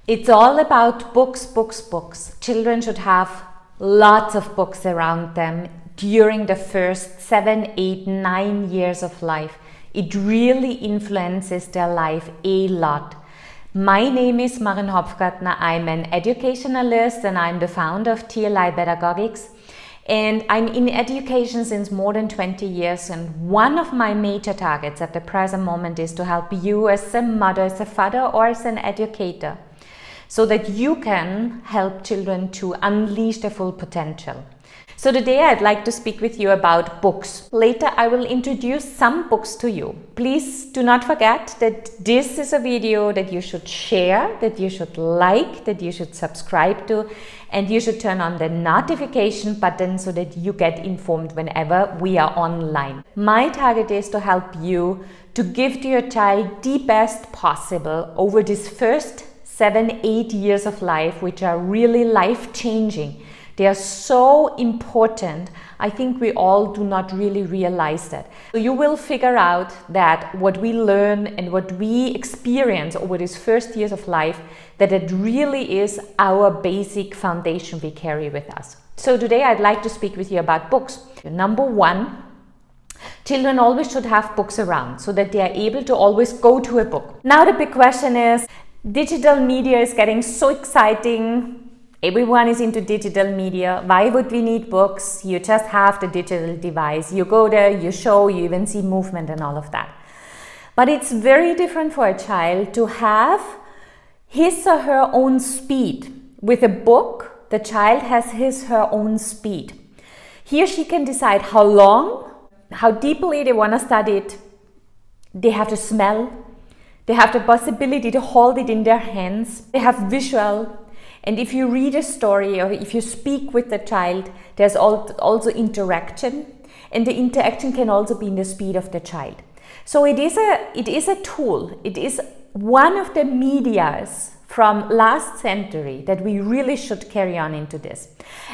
It's all about books, books, books. Children should have lots of books around them during the first 7, 8, 9 years of life. It really influences their life a lot. My name is Marion. I'm an educationalist and I'm the founder of TLI Pedagogics. And I'm in education since more than 20 years, and one of my major targets at the present moment is to help you as a mother, as a father, or as an educator, so that you can help children to unleash their full potential. So today I'd like to speak with you about books. Later I will introduce some books to you. Please do not forget that this is a video that you should share, that you should like, that you should subscribe to, and you should turn on the notification button so that you get informed whenever we are online. My target is to help you to give to your child the best possible over these first 7, 8 years of life, which are really life-changing. They are so important. I think we all do not really realize that. So you will figure out that what we learn and what we experience over these first years of life, that it really is our basic foundation we carry with us. So today I'd like to speak with you about books. Number one, children always should have books around so that they are able to always go to a book. Now the big question is, digital media is getting so exciting. Everyone is into digital media. Why would we need books? You just have the digital device. You go there, you show, you even see movement and all of that. But it's very different for a child to have his or her own speed. With a book, the child has his or her own speed. He or she can decide how long, how deeply they want to study it. They have to smell. They have the possibility to hold it in their hands. They have visual. And if you read a story or if you speak with the child, there's also interaction, and the interaction can also be in the speed of the child. So it is a tool. It is one of the medias from last century that we really should carry on into this.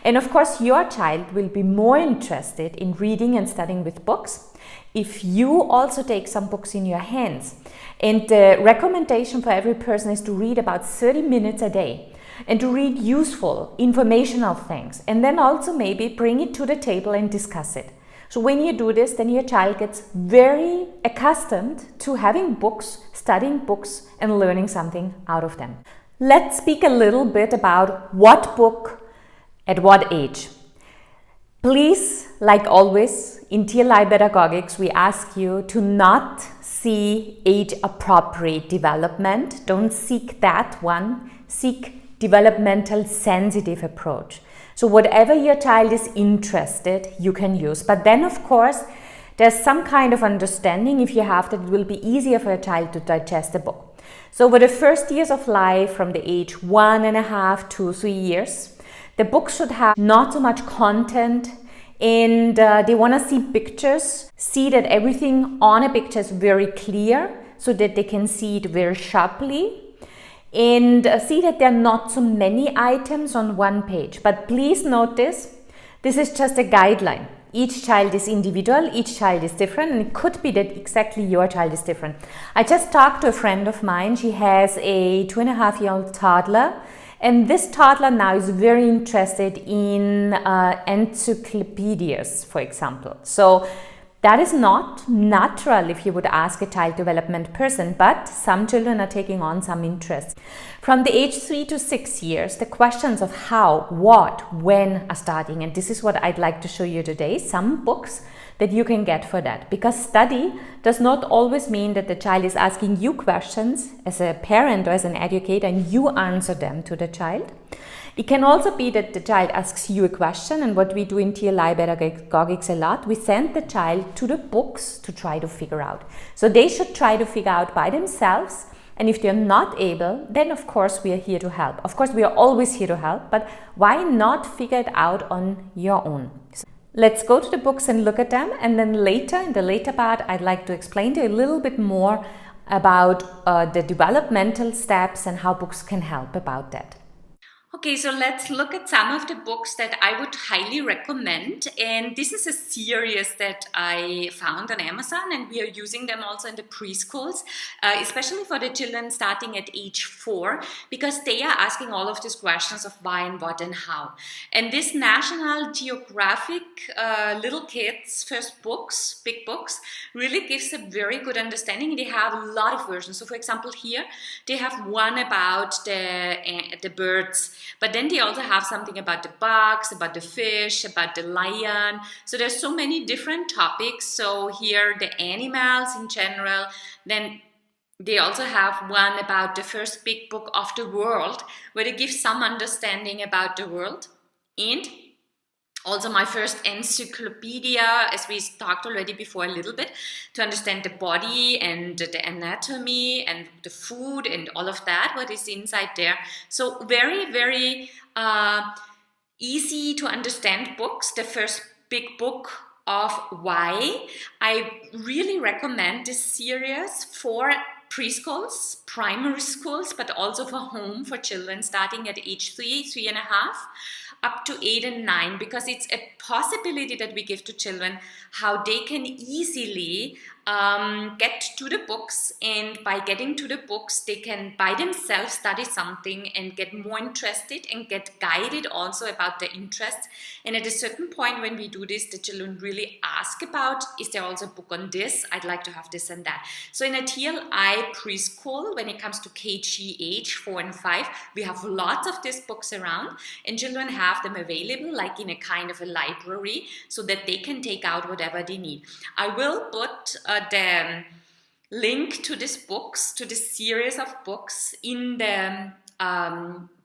And of course, your child will be more interested in reading and studying with books if you also take some books in your hands. And the recommendation for every person is to read about 30 minutes a day. And to read useful, informational things, and then also maybe bring it to the table and discuss it. So when you do this, then your child gets very accustomed to having books, studying books, and learning something out of them. Let's speak a little bit about what book at what age. Please, like always, in TLI Pedagogics, we ask you to not see age-appropriate development. Don't seek that one. Seek developmental sensitive approach. So whatever your child is interested, you can use. But then of course, there's some kind of understanding, if you have that, it will be easier for a child to digest a book. So over the first years of life, from the age 1.5 to 3 years, the book should have not so much content, and they want to see pictures, see that everything on a picture is very clear so that they can see it very sharply. And see that there are not so many items on one page. But please notice, this is just a guideline. Each child is individual, each child is different, and it could be that exactly your child is different. I just talked to a friend of mine. She has a 2.5-year-old toddler, and this toddler now is very interested in encyclopedias, for example. So that is not natural if you would ask a child development person, but some children are taking on some interest. From the age 3 to 6 years, the questions of how, what, when are starting, and this is what I'd like to show you today, some books that you can get for that. Because study does not always mean that the child is asking you questions as a parent or as an educator and you answer them to the child. It can also be that the child asks you a question, and what we do in TLI Pedagogics a lot, we send the child to the books to try to figure out. So they should try to figure out by themselves, and if they're not able, then of course we are here to help. Of course we are always here to help, but why not figure it out on your own? So let's go to the books and look at them, and then later, in the later part, I'd like to explain to you a little bit more about the developmental steps and how books can help about that. Okay, so let's look at some of the books that I would highly recommend. And this is a series that I found on Amazon, and we are using them also in the preschools, especially for the children starting at age 4, because they are asking all of these questions of why and what and how. And this National Geographic Little Kids First Books, big books, really gives a very good understanding. They have a lot of versions. So for example, here they have one about the birds, but then they also have something about the bugs, about the fish, about the lion. So there's so many different topics. So here the animals in general. Then they also have one about the first big book of the world, where they give some understanding about the world. And also my first encyclopedia, as we talked already before a little bit, to understand the body and the anatomy and the food and all of that, what is inside there. So very, very easy to understand books. The first big book of why. I really recommend this series for preschools, primary schools, but also for home for children starting at age 3, 3.5, up to 8 and 9, because it's a possibility that we give to children how they can easily get to the books, and by getting to the books they can by themselves study something and get more interested and get guided also about their interests. And at a certain point when we do this, the children really ask about, is there also a book on this? I'd like to have this and that. So in a TLI preschool, when it comes to KG age 4 and 5, we have lots of these books around, and children have them available like in a kind of a library, so that they can take out whatever they need. I will put the link to these books, to this series of books, in the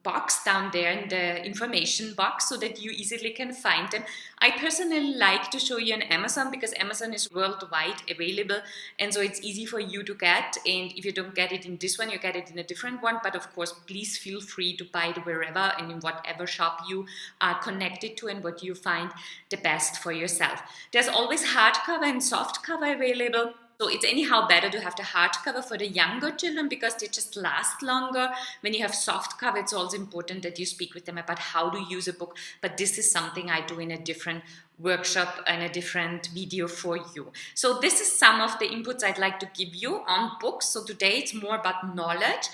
box down there, in the information box, so that you easily can find them. I personally like to show you on Amazon, because Amazon is worldwide available, and so it's easy for you to get. And if you don't get it in this one, you get it in a different one. But of course, please feel free to buy it wherever and in whatever shop you are connected to and what you find the best for yourself. There's always hardcover and softcover available. So it's anyhow better to have the hardcover for the younger children, because they just last longer. When you have soft cover, it's also important that you speak with them about how to use a book. But this is something I do in a different workshop and a different video for you. So this is some of the inputs I'd like to give you on books. So today it's more about knowledge.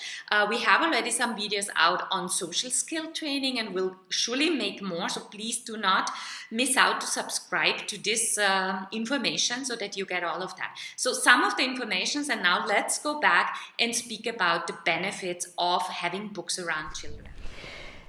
We have already some videos out on social skill training, and we'll surely make more. So please do not miss out to subscribe to this information, so that you get all of that. So some of the informations, and now let's go back and speak about the benefits of having books around children.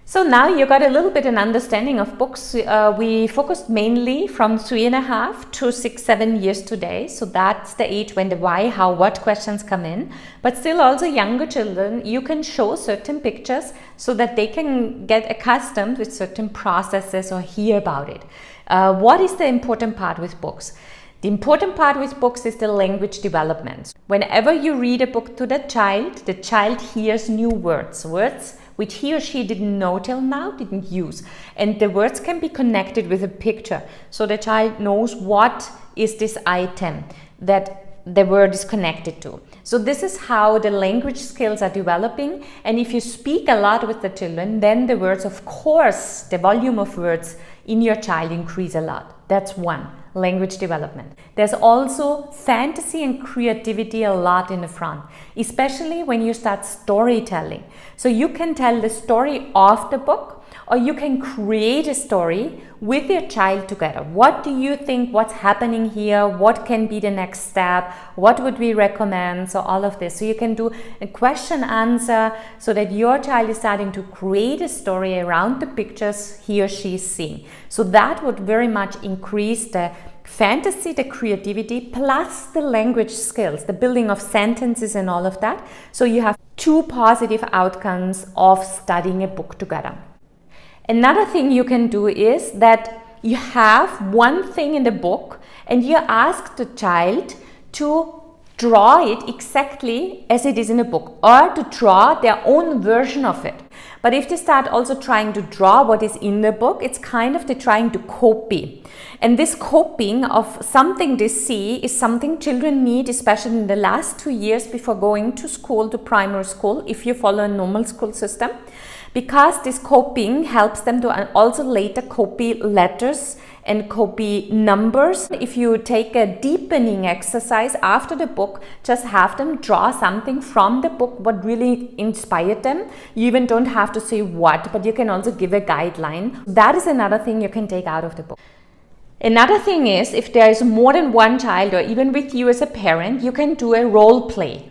So now you got a little bit an understanding of books. We focused mainly from 3.5 to 6, 7 years today. So that's the age when the why, how, what questions come in. But still also younger children, you can show certain pictures so that they can get accustomed with certain processes or hear about it. What is the important part with books? The important part with books is the language development. Whenever you read a book to the child hears new words which he or she didn't know till now, didn't use. And the words can be connected with a picture. So the child knows what is this item that the word is connected to. So this is how the language skills are developing. And if you speak a lot with the children, then the words, of course, the volume of words in your child increase a lot. That's one, language development. There's also fantasy and creativity a lot in the front, especially when you start storytelling. So you can tell the story of the book, or you can create a story with your child together. What do you think? What's happening here? What can be the next step? What would we recommend? So all of this. So you can do a question answer, so that your child is starting to create a story around the pictures he or she is seeing. So that would very much increase the fantasy, the creativity, plus the language skills, the building of sentences and all of that. So you have two positive outcomes of studying a book together. Another thing you can do is that you have one thing in the book and you ask the child to draw it exactly as it is in a book, or to draw their own version of it. But if they start also trying to draw what is in the book, it's kind of they're trying to copy. And this copying of something they see is something children need, especially in the last 2 years before going to school, to primary school, if you follow a normal school system. because this copying helps them to also later copy letters and copy numbers. If you take a deepening exercise after the book, just have them draw something from the book, what really inspired them. You even don't have to say what, but you can also give a guideline. That is another thing you can take out of the book. Another thing is, if there is more than one child, or even with you as a parent, you can do a role play.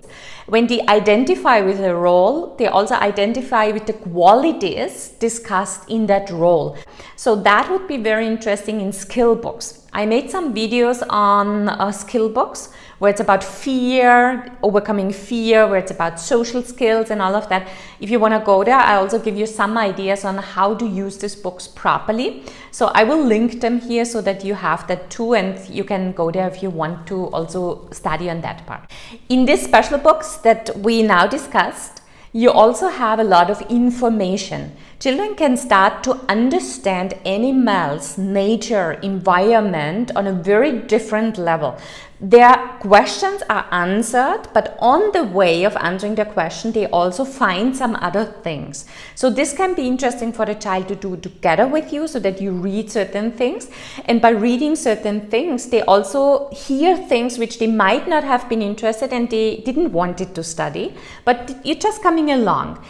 When they identify with a role, they also identify with the qualities discussed in that role. So that would be very interesting in skill books. I made some videos on skill books where it's about fear, overcoming fear, where it's about social skills and all of that. If you want to go there, I also give you some ideas on how to use these books properly. So I will link them here so that you have that too, and you can go there if you want to also study on that part. In these special books that we now discussed, you also have a lot of information. Children can start to understand animals, nature, environment on a very different level. Their questions are answered, but on the way of answering the question, they also find some other things. So this can be interesting for the child to do together with you, so that you read certain things. And by reading certain things, they also hear things which they might not have been interested and they didn't want it to study, but it's just coming along.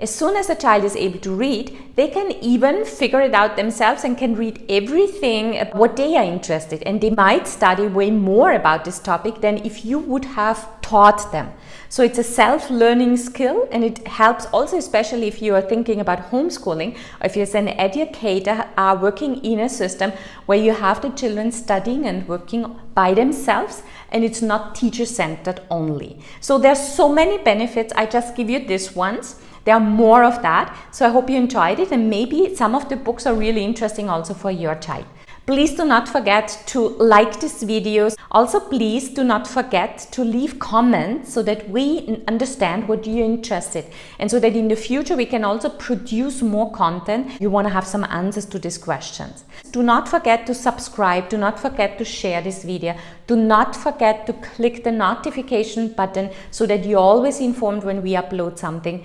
As soon as a child is able to read, they can even figure it out themselves and can read everything about what they are interested in. And they might study way more about this topic than if you would have taught them. So it's a self-learning skill, and it helps also, especially if you are thinking about homeschooling, or if you're an educator working in a system where you have the children studying and working by themselves, and it's not teacher-centered only. So there's so many benefits. I just give you this ones. There are more of that. So I hope you enjoyed it, and maybe some of the books are really interesting also for your child. Please do not forget to like these videos. Also, please do not forget to leave comments so that we understand what you're interested in, and so that in the future we can also produce more content. You want to have some answers to these questions. Do not forget to subscribe. Do not forget to share this video. Do not forget to click the notification button so that you're always informed when we upload something.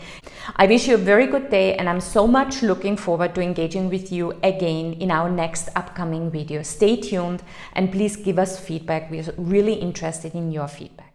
I wish you a very good day, and I'm so much looking forward to engaging with you again in our next upcoming video. Stay tuned, and please give us feedback. We're really interested in your feedback.